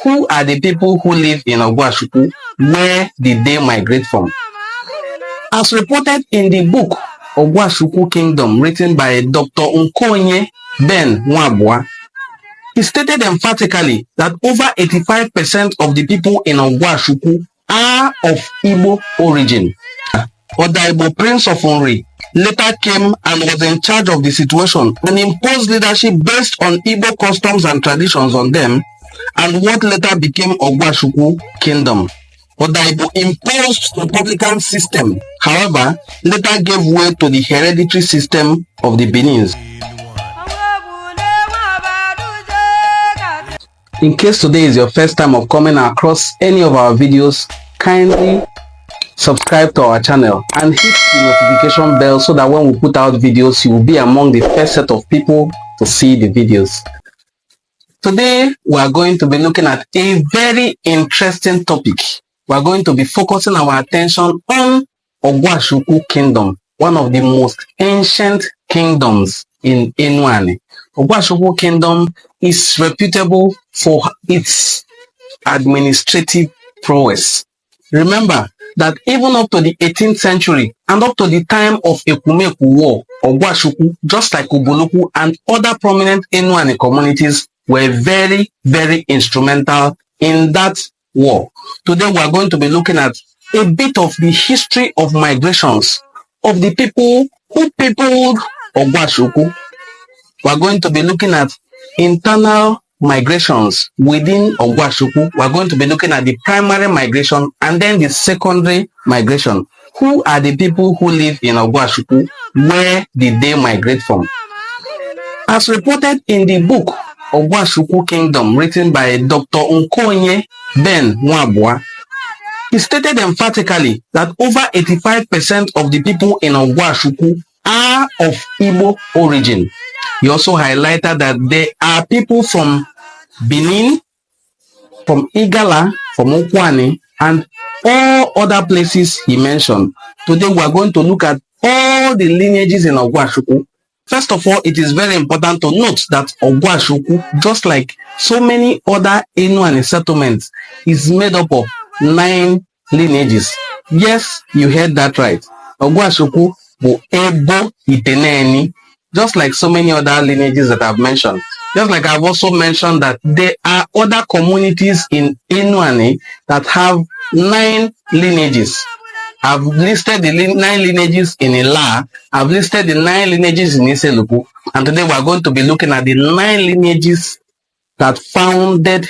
Who are the people who live in Ogwashi-Ukwu? Where did they migrate from? As reported in the book Ogwashi-Ukwu Kingdom, written by Dr. Nkonye Ben Nwabua, he stated emphatically that over 85% of the people in Ogwashi-Ukwu are of Igbo origin. Adaigbo Prince of Nri later came and was in charge of the situation and imposed leadership based on Igbo customs and traditions on them, and what later became Ogwashi-Ukwu Kingdom. Adaigbo imposed the republican system, however, later gave way to the hereditary system of the Benins. In case today is your first time of coming across any of our videos, kindly subscribe to our channel and hit the notification bell so that when we put out videos, you will be among the first set of people to see the videos. Today, we are going to be looking at a very interesting topic. We are going to be focusing our attention on Ogwashi-Ukwu Kingdom, one of the most ancient kingdoms in Enuani. Ogwashi-Ukwu Kingdom is reputable for its administrative prowess. Remember that even up to the 18th century and up to the time of Ekumeku War, Ogwashi-Ukwu, just like Ubuluku and other prominent Enuani communities, were very, very instrumental in that war. Today we are going to be looking at a bit of the history of migrations of the people who peopled Ogwashi-Ukwu. We are going to be looking at internal migrations within Ogwashi-Ukwu. We are going to be looking at the primary migration and then the secondary migration. Who are the people who live in Ogwashi-Ukwu? Where did they migrate from? As reported in the book Ogwashi-Ukwu Kingdom, written by Dr. Nkonye Ben Nwabua, he stated emphatically that over 85% of the people in Ogwashi-Ukwu are of Igbo origin. He also highlighted that there are people from Benin, from Igala, from Okwani, and all other places he mentioned. Today we are going to look at all the lineages in Ogwashi-Ukwu. First of all, it is very important to note that Ogwashi-Ukwu, just like so many other Enuani settlements, is made up of 9 lineages. Yes, you heard that right. Ogwashi-Ukwu bụ Ebo Iteneni, just like so many other lineages that I've mentioned. Just like I've also mentioned that there are other communities in Enuani that have 9 lineages. I've listed the 9 lineages in Ila. I've listed the 9 lineages in Iseluku. And today we are going to be looking at the 9 lineages that founded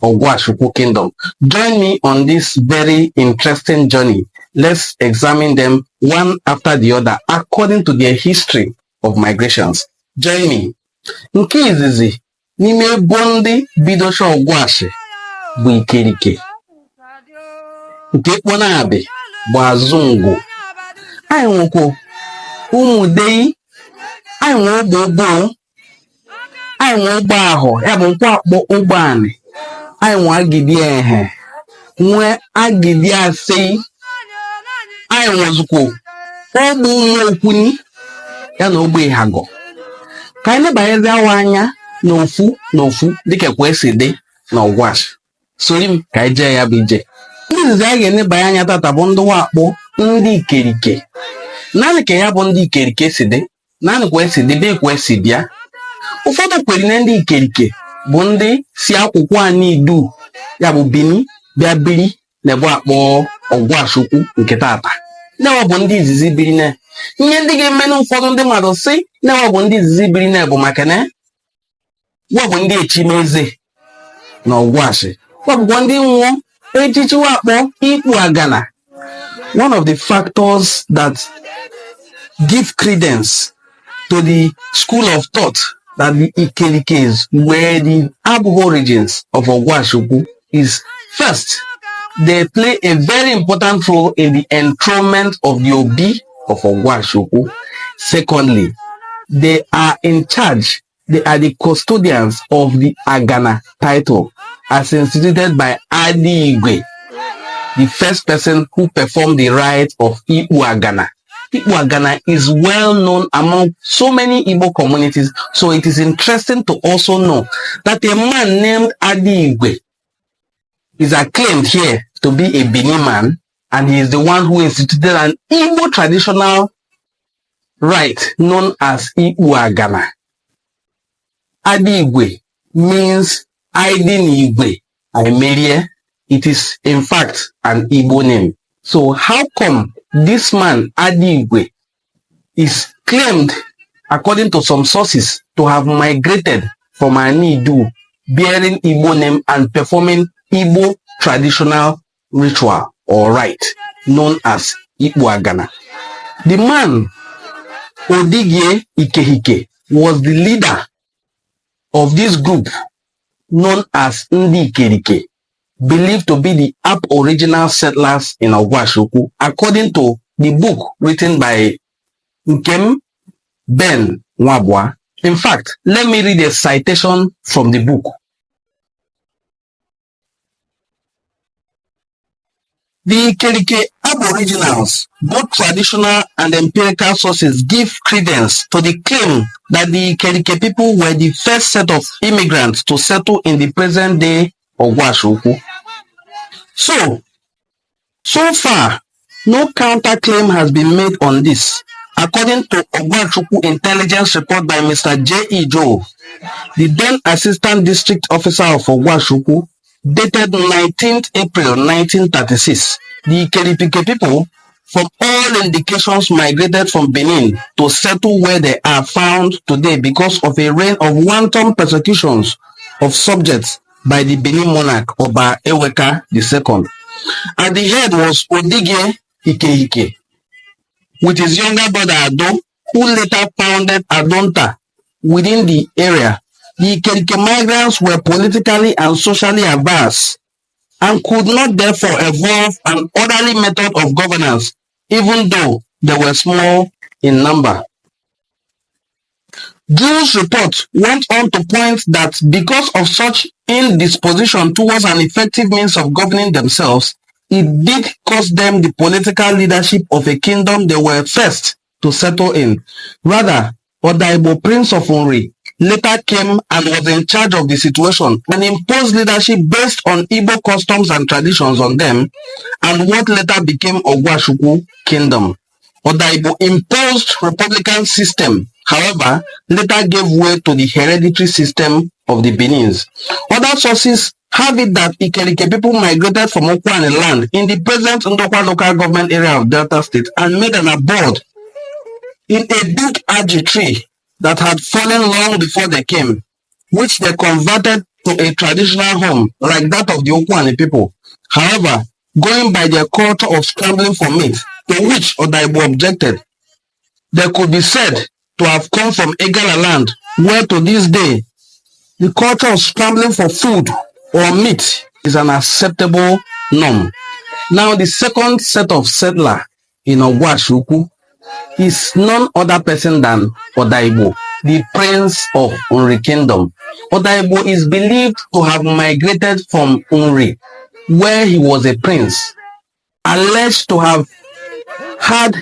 Ogwashi-Ukwu Kingdom. Join me on this very interesting journey. Let's examine them one after the other according to their history of migrations. Join me. Nke izizi n'ime bondi bidosha Ogwashi bụ Ikelike. Nke kponabe bụ Azungu. Anyị nwekwa Umudei, anyị nwe Ogbe Odogwu, anyị nwe Ogbe ahụ, ya bụ Nkwakpo Ogbe Ani, anyị nwe Agidi Ehe, nwe Agidi Asei, anyị nwezukwa Ogbe Umu Okwuni, ya na Ogbe Hago. Ka anyị nebanyezi awa anya n'ofu dịka kwesi dị na Ogwashi. Sori m ka anyị jee ya bụ ije. Ndị izizi anyị ga-enebanye anya tata bụ ndị wakpo ndị Ikelike. Naanị ka ya bụ ndị Ikelike si dị, naanị kwa esi dị be kwa esi bịa. Ụfọdụ kwere na ndị Ikelike bụ ndị si akwụkwọ anyị Idu, ya bụ Bini, bịa biri n'ebe akpọ Ogwashi-Ukwu nke tata. Newa bụ ndị izizi biri na ihe ndị ga-eme na ụfọdụ ndị mmadụ si newa bụ ndị izizi biri na bụ maka na wa bụ ndị echimeze na Ogwashi. Wa bụkwa ndị nwụọ echichi wakpo Ikpu Agana. One of the factors that give credence to the school of thought that the Ikelikes were the aborigines of Ogwashi-Ukwu is, first, they play a very important role in the enthronement of the Obi of Ogwashi-Ukwu. Secondly, they are in charge, they are the custodians of the Agana title as instituted by Adaigbo, the first person who performed the rite of Ikpu Agana. Ikpu Agana is well known among so many Igbo communities, so it is interesting to also know that a man named Adaigbo is acclaimed here to be a Benin man, and he is the one who instituted an Igbo traditional rite known as Iwu. Adaigbo means hiding Igwe. It is in fact an Igbo name. So how come this man Adaigbo is claimed, according to some sources, to have migrated from Anidu, bearing Igbo name and performing Igbo traditional ritual or rite known as Iwu? The man Odige Ikelike was the leader of this group known as Ndi Ikelike, believed to be the aboriginal settlers in Ogwashi-Ukwu, according to the book written by Nkem Ben Nwabwa. In fact, let me read a citation from the book. The Ikelike aboriginals, both traditional and empirical sources, give credence to the claim that the Ikelike people were the first set of immigrants to settle in the present-day Ogwashi-Ukwu. So far, no counterclaim has been made on this. According to Ogwashi-Ukwu intelligence report by Mr. J.E. Joe, the then Assistant District Officer of Ogwashi-Ukwu, dated 19th April 1936, the Ikelike people, from all indications, migrated from Benin to settle where they are found today because of a reign of wanton persecutions of subjects by the Benin monarch Oba Eweka II. At the head was Odige Ikelike, with his younger brother Ado, who later founded Adonta within the area. The Ikelike migrants were politically and socially averse and could not therefore evolve an orderly method of governance, even though they were small in number. Joe's report went on to point that because of such indisposition towards an effective means of governing themselves, it did cost them the political leadership of a kingdom they were first to settle in. Rather, Adaigbo Prince of Nri later came and was in charge of the situation and imposed leadership based on Igbo customs and traditions on them, and what later became Ogwashi-Ukwu Kingdom. Adaigbo imposed republican system, however, later gave way to the hereditary system of the Benins. Other sources have it that Ikelike people migrated from Ogbe Ani land in the present Ndokwa local government area of Delta State and made an abode in a big aji tree that had fallen long before they came, which they converted to a traditional home like that of the Ogbe Ani people. However, going by their culture of scrambling for meat, to which Adaigbo objected, they could be said to have come from Egala land, where to this day, the culture of scrambling for food or meat is an acceptable norm. Now, the second set of settler in Ogwashi-Ukwu is none other person than Adaigbo, the Prince of Nri Kingdom. Adaigbo is believed to have migrated from Nri, where he was a prince, alleged to have had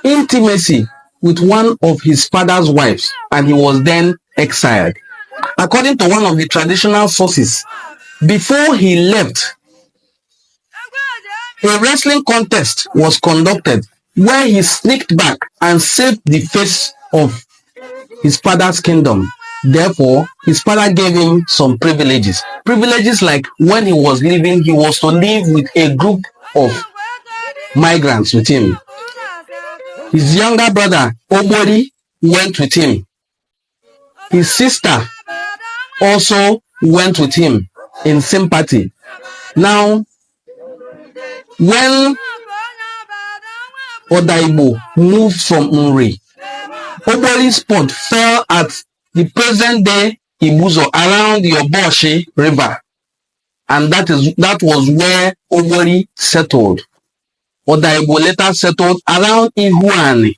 intimacy with one of his father's wives, and he was then exiled. According to one of the traditional sources, before he left, a wrestling contest was conducted where he sneaked back and saved the face of his father's kingdom. Therefore, his father gave him some privileges. Privileges like when he was leaving, he was to live with a group of migrants with him. His younger brother, Obori, went with him. His sister also went with him in sympathy. Now, when Adaigbo moved from Nri, Obori's spot fell at the present-day Ibuzo around the Oboshi River, and that was where Obori settled. Adaigbo later settled around Inuani,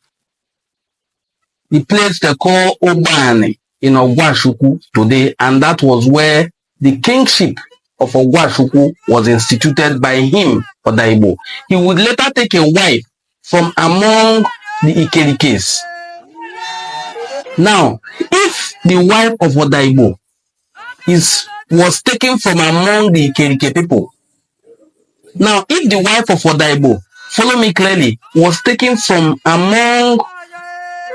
the place they call Ogbe Ani in Ogwashi-Ukwu today, and that was where the kingship of Ogwashi-Ukwu was instituted by him, Adaigbo. He would later take a wife from among the Ikelikes. Now, if the wife of Adaigbo is was taken from among the Ikelike people. Now, if the wife of Adaigbo, follow me clearly, was taken from among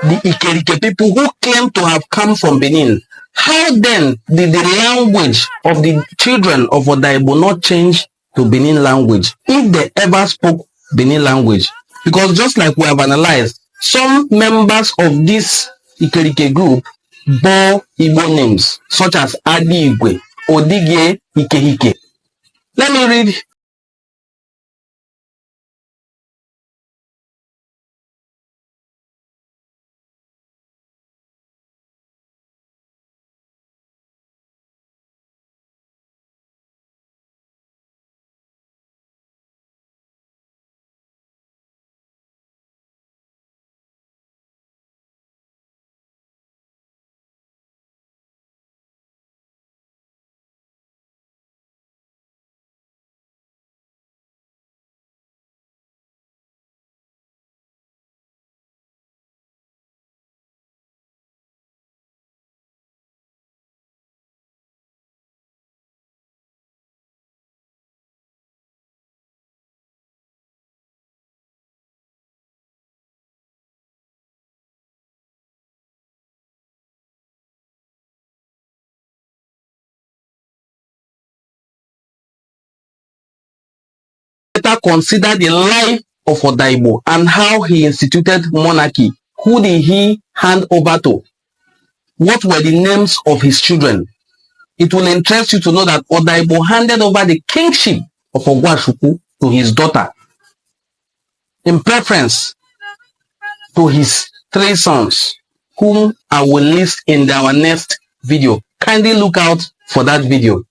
the Ikelike people who claim to have come from Benin, how then did the language of the children of Adaigbo not change to Benin language, if they ever spoke Benin language? Because just like we have analyzed, some members of this Ikelike group bore Igbo names, such as Adaigbo, Odige, Ikelike. Let me read consider the life of Adaigbo and how he instituted monarchy. Who did he hand over to? What were the names of his children? It will interest you to know that Adaigbo handed over the kingship of Ogwashi-Ukwu to his daughter, in preference to his 3 sons, whom I will list in our next video. Kindly look out for that video.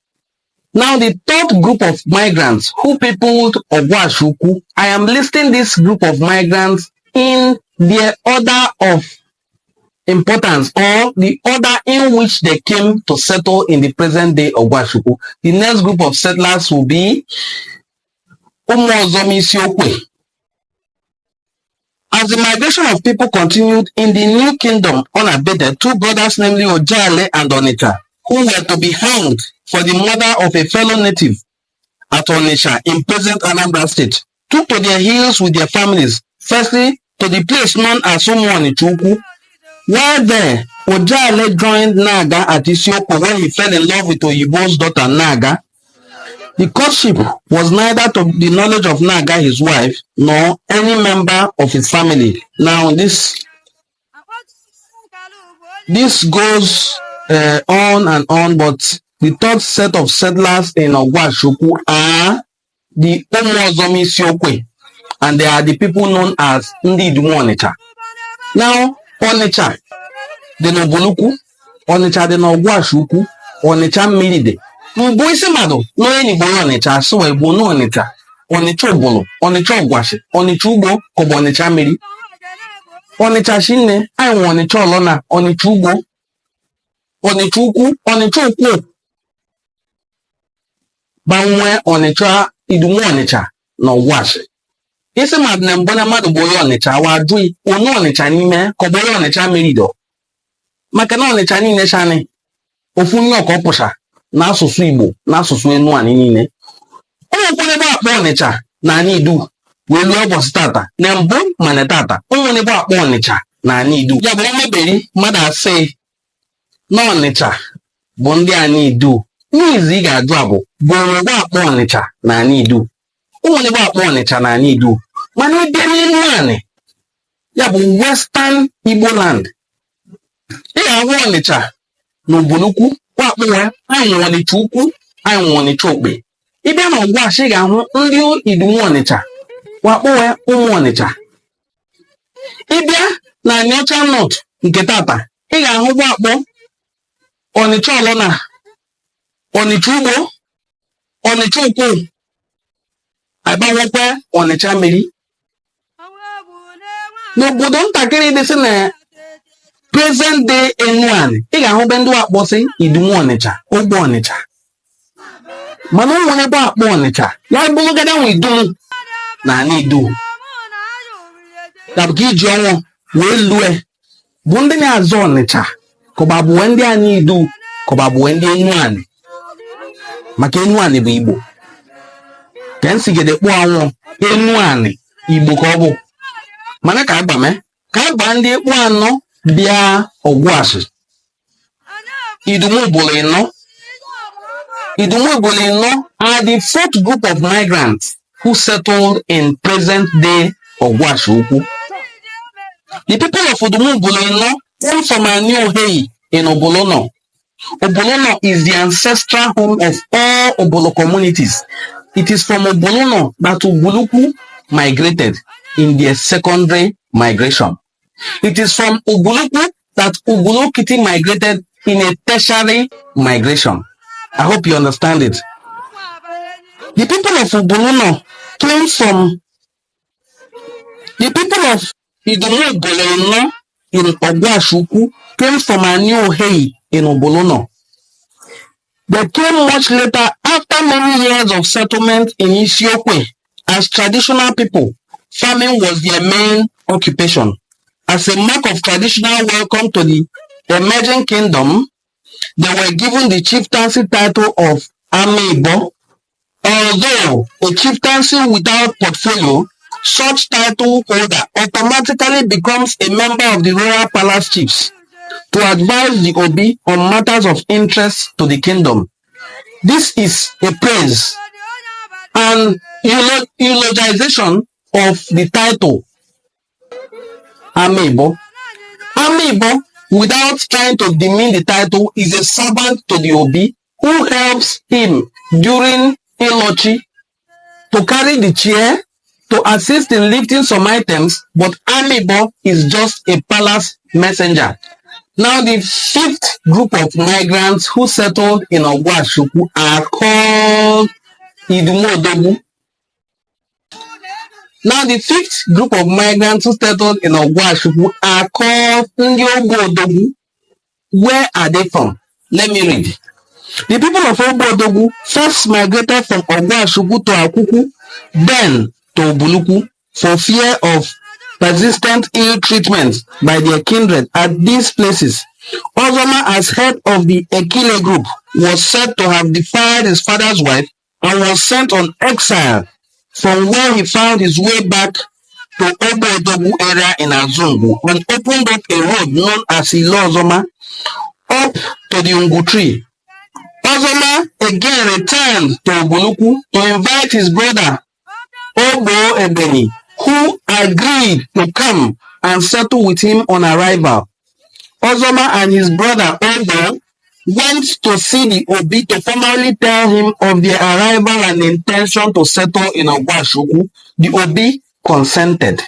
Now, the third group of migrants who peopled Ogwashi-Ukwu, I am listing this group of migrants in their order of importance, or the order in which they came to settle in the present day Ogwashi-Ukwu. The next group of settlers will be Umu Ozoma Isiokwe. As the migration of people continued in the new kingdom unabated, 2 brothers, namely Ochele and Onitsha, who were to be hanged for the murder of a fellow native at Onitsha in present Anambra State, took to their heels with their families, firstly to the place known as Umu Ochele. While there, Ochele joined Naga at Isiokwe when he fell in love with Oyibo's daughter Naga. The courtship was neither to the knowledge of Naga, his wife, nor any member of his family. Now, this goes on and on, but the third set of settlers in Ogwashi-Ukwu are the Umu Ozoma Isiokwe, and they are the people known as Idumu Onitsha. Now, Onitsha, the Nobuluku, Onitsha, the Ogwashi-Ukwu, Onitsha Milide. Mgbe isi mmadụ n'onye Igbo Onitsha asụ Igbo n'Onitsha, Onitsha Ubulu, Onitsha Ogwashi, Onitsha Ugbo, kọbụ Onitsha mmiri. Onitsha Shinne, anyị nwe Onitsha Olona, Onitsha Ugbo, Onitsha Ukwu, Onitsha Ukwu. Banwe Onitsha, Idumu Onitsha na Ogwashi. Isi mmadụ na mbụ na mmadụ bụ onye Onitsha, wa ajụghị onye Onitsha n'ime kọbụ onye Onitsha mmiri dọ. Maka na Onitsha niile shani, ofu nye ọkọ pụsha n'asụsụ Igbo n'asụsụ Enuani niile. Ụmụnkwere ebe akpọ Onitsha na Anidu wee lụọ ụbọchị tata na mbụ mana tata. Ụmụnkwere ebe akpọ Onitsha na Anidu. Ya bụ omeberi mmadụ asị na Onitsha bụ ndị Anidu. N'izu ị ga-ajụ abụ bụ ebe akpọ Onitsha na Anidu. Ụmụnkwere ebe akpọ Onitsha na Anidu. Mana ebe n'Enuani, ya bụ Western Igbo land, ị ga-ahụ Onitsha na Ubulukwu. Wakpuwe, anyị nwe Onitsha Ukwu, anyị nwe Onitsha Okpe. Ịbịa na Ogwashi, ị ga-ahụ ndị Idumu Onitsha, wakpuwe Umu Onitsha. Ịbịa na Anịọcha North nke tata, ị ga-ahụ wakpo Onitsha Olona, Onitsha Ugbo, Onitsha Ukwu, agbanwekwe Onitsha mmiri. N'obodo ntakịrị dị sị na present day Enuani, ị ga-ahụ be ndị wakpọsị Idumu Onitsha, Ogbe Onitsha. Mana ụmụ ebe akpọ Onitsha, ya bụrụ gada nwe Idumu na Anidu. Ya bụ ka iji ọnwụ wee lue, bụ ndị na-azụ Onitsha, kọba bụ ndị Anidu, kọba bụ ndị Enuani. maka Enuani bụ Igbo. Ka nsi gede kpụọ anwụ Enuani Igbo ka ọ bụ. Mana ka agba ndị ekpu anọ bịa Ogwashi. Idumu Ubulu Ino. Idumu Ubulu Ino are the fourth group of migrants who settled in present-day Ogwashi-Ukwu. The people of Idumu Ubulu Ino came from Ani in Obolono. Obolono is the ancestral home of all Obolo communities. It is from Obolono that Ubuluku migrated in their secondary migration. It is from Ubuluku that Ubulukiti migrated in a tertiary migration. I hope you understand it. The people of Ubuluno came from the people of Idumu Ubulu Ino in Ogwashi-Ukwu came from Ani in Obolono. They came much later after many years of settlement in Isiokwe. As traditional people, farming was their main occupation. As a mark of traditional welcome to the emerging kingdom, they were given the chieftaincy title of Adaigbo. Although a chieftaincy without portfolio, such title holder automatically becomes a member of the royal palace chiefs to advise the Obi on matters of interest to the kingdom. This is a praise and eulogization of the title Adaigbo. Adaigbo, without trying to demean the title, is a servant to the Obi who helps him during Ilochi, to carry the chair, to assist in lifting some items, but Adaigbo is just a palace messenger. Now, the fifth group of migrants who settled in Ogwashi-Ukwu are called Idumu Ubulu. Now, the fifth group of migrants who settled in Ogwashi-Ukwu are called Ogbe Odogwu. Where are they from? Let me read. The people of Ogbe Odogwu first migrated from Ogwashi-Ukwu to Akuku, then to Ubuluku, for fear of persistent ill treatment by their kindred at these places. Ozoma, as head of the Ikelike group, was said to have defiled his father's wife and was sent on exile, from where he found his way back to Ogbe Odogwu area in Azungu and opened up a road known as Umu Ozoma up to the Ungu tree. Ozoma again returned to Ubuluku to invite his brother Ogbe Ani, who agreed to come and settle with him on arrival. Ozoma and his brother Ogbe went to see the Obi to formally tell him of their arrival and intention to settle in Ogwashi-Ukwu. The Obi consented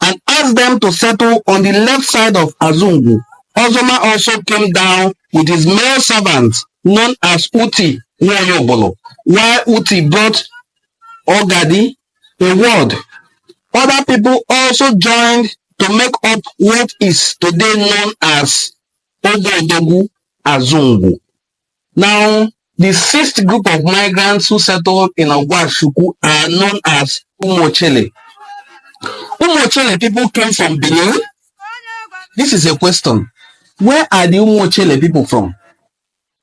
and asked them to settle on the left side of Azungu. Ozoma also came down with his male servant known as Uti Nwoyobolo, while Uti brought Ogadi, a word. Other people also joined to make up what is today known as Ogbe Odogwu Azungu. Now, the sixth group of migrants who settled in Ogwashi-Ukwu are known as Umu Ochele. Umu Ochele people came from Benin. This is a question. Where are the Umu Ochele people from?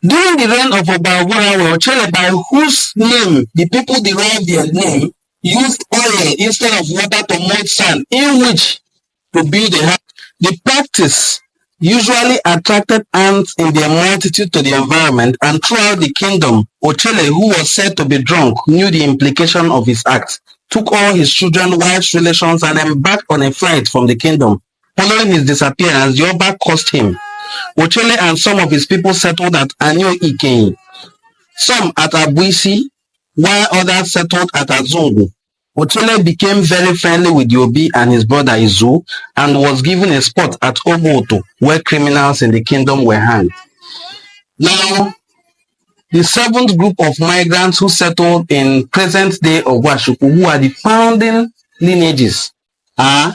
During the reign of Ogbe Ochele, by whose name the people derived their name, used oil instead of water to mold sand in which to build a house. The practice usually attracted ants in their multitude to the environment, and throughout the kingdom, Ochele, who was said to be drunk, knew the implication of his act, took all his children, wives, relations, and embarked on a flight from the kingdom. Following his disappearance, the Oba cursed him. Ochele and some of his people settled at Ikenyi, some at Abuisi, while others settled at Azungu. Ochele became very friendly with the Obi and his brother Izu and was given a spot at Oboto, where criminals in the kingdom were hanged. Now, the seventh group of migrants who settled in present-day Ogwashi-Ukwu, who are the founding lineages, are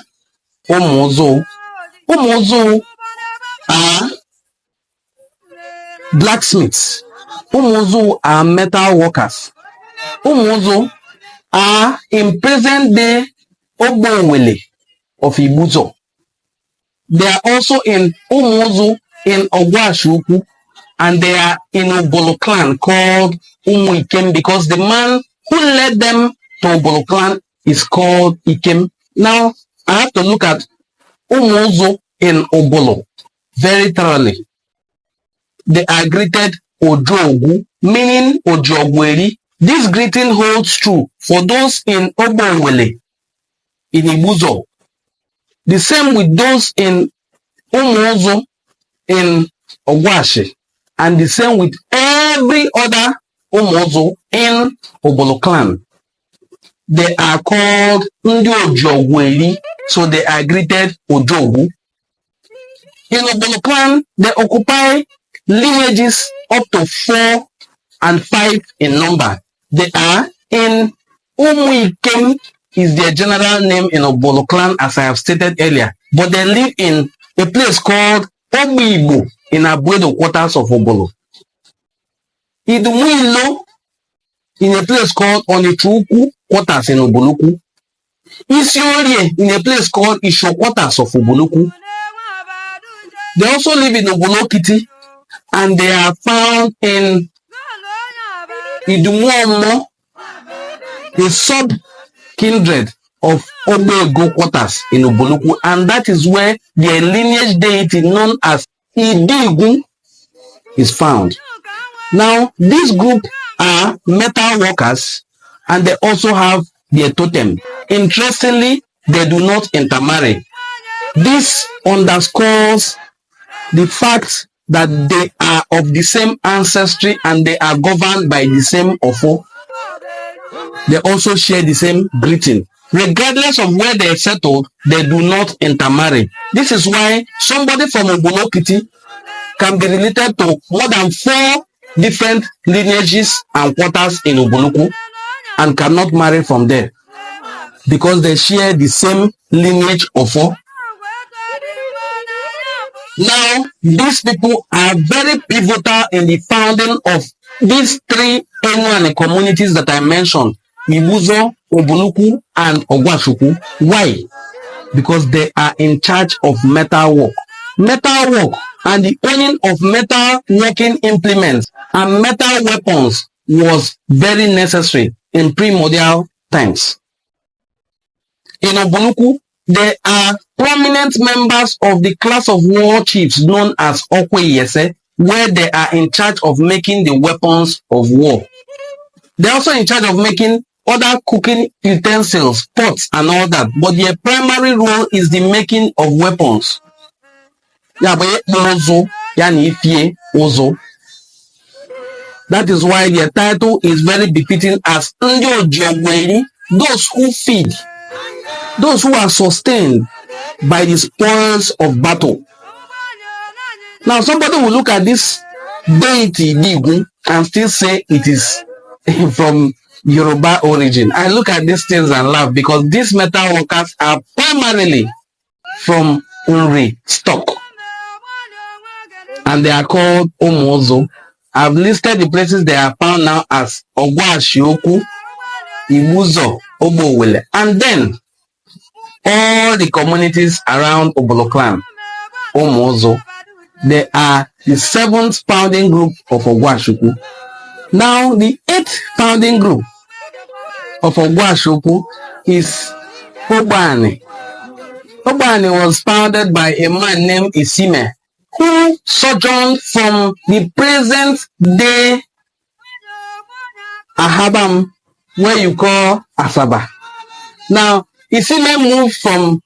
Umu Ozoma. Umu Ozoma are blacksmiths. Umu Ozoma are metal workers. Umu Ozoma are in present day Ogbe of Ibuzo. They are also in Umu Ozoma in Ogwashi-Ukwu, and they are in Ubulu clan called Umu Ikem, because the man who led them to Ubulu clan is called Ikem. Now, I have to look at Umu Ozo in Ubulu very thoroughly. They are greeted Odogwu, meaning Ojogweri. This greeting holds true for those in Ogbe in Ibuzo. The same with those in Umu Ozo in Ogwashi, and the same with every other Umu Ozo in Ubulu clan. They are called Ndi Ojogweri, so they are greeted Odogwu. In Ubulu clan, they occupy lineages up to 4 and 5 in number. They are in Umu Ikem is their general name in Ubulu clan, as I have stated earlier, but they live in a place called Adaigbo in Abwedo quarters of Ubulu. Idumu Ubulu in a place called Onichuku quarters in Ubuluku. Isiokwe in a place called Isho quarters of Ubuluku. They also live in Ubulokiti, and they are found in Idumu Ubulu, a sub-kindred of Ogbe quarters in Ubuluku, and that is where their lineage deity known as Adaigbo is found. Now, this group are metal workers, and they also have their totem. Interestingly, they do not intermarry. This underscores the fact that they are of the same ancestry and they are governed by the same Ofo. They also share the same greeting. Regardless of where they settled, they do not intermarry. This is why somebody from Ubulokiti can be related to more than 4 different lineages and quarters in Ubuluku and cannot marry from there, because they share the same lineage of 4. Now, these people are very pivotal in the founding of these 3 Enuani communities that I mentioned, Ibuzo, Ubuluku, and Ogwashi-Ukwu. Why? Because they are in charge of metal work. Metal work and the owning of metal working implements and metal weapons was very necessary in primordial times. In Ubuluku, there are prominent members of the class of war chiefs known as Okweyese, where they are in charge of making the weapons of war. They're also in charge of making other cooking utensils, pots, and all that, but their primary role is the making of weapons. That is why their title is very befitting as Ndi Ojogweri, those who feed, those who are sustained by the spoils of battle. Now, somebody will look at this deity Digu and still say it is from Yoruba origin. I look at these things and laugh, because these metal workers are primarily from Nri stock, and they are called Umu Ozo. I've listed the places they are found now as Ogwashi-Ukwu, Ibuzo, Obowele, and then all the communities around Ubulu clan, Umu Ozo. They are the 7th founding group of Ogwashi-Ukwu. Now, the 8th founding group of Ogwashi-Ukwu is Ogbe Ani. Ogbe Ani was founded by a man named Isime, who sojourned from the present day Ahabam, where you call Asaba. Now, Isime moved from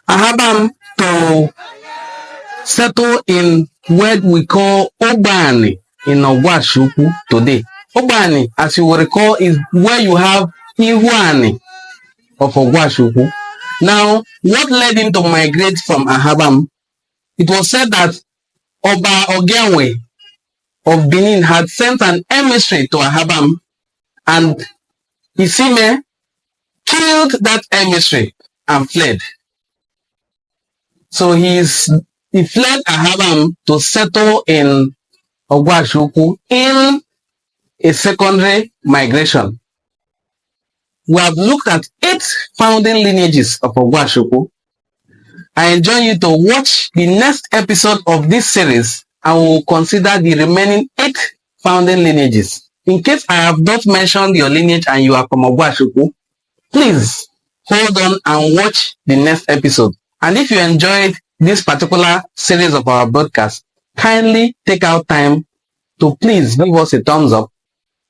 Ahabam to settle in what we call Ogbe Ani in Ogwashi-Ukwu today. Ogbe Ani, as you will recall, is where you have Inuani of Ogwashi-Ukwu. Now, what led him to migrate from Ahabam? It was said that Oba Ogwashi of Benin had sent an emissary to Ahabam, and Isime killed that emissary and fled. So he fled Ahabam to settle in Ogwashi-Ukwu in a secondary migration. We have looked at 8 founding lineages of Ogwashi-Ukwu. I enjoin you to watch the next episode of this series and we'll consider the remaining 8 founding lineages. In case I have not mentioned your lineage and you are from Ogwashi-Ukwu, please hold on and watch the next episode. And if you enjoyed this particular series of our broadcast, kindly take out time to please give us a thumbs up,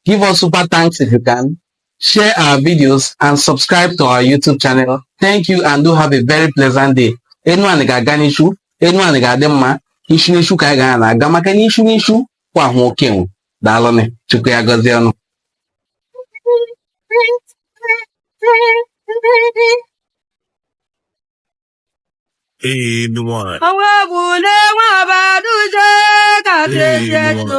give us super thanks if you can, share our videos, and subscribe to our YouTube channel. Thank you and do have a very pleasant day. Enuani ga-aga n'ishu, Enuani ga-adị mma, ishu n'ishu ka anyị ga na-aga maka na ishu n'ishu kwa ahụ okenwu. Daalụnụ, Chukwu ya gọzie ọnụ. Enuani. Enuani.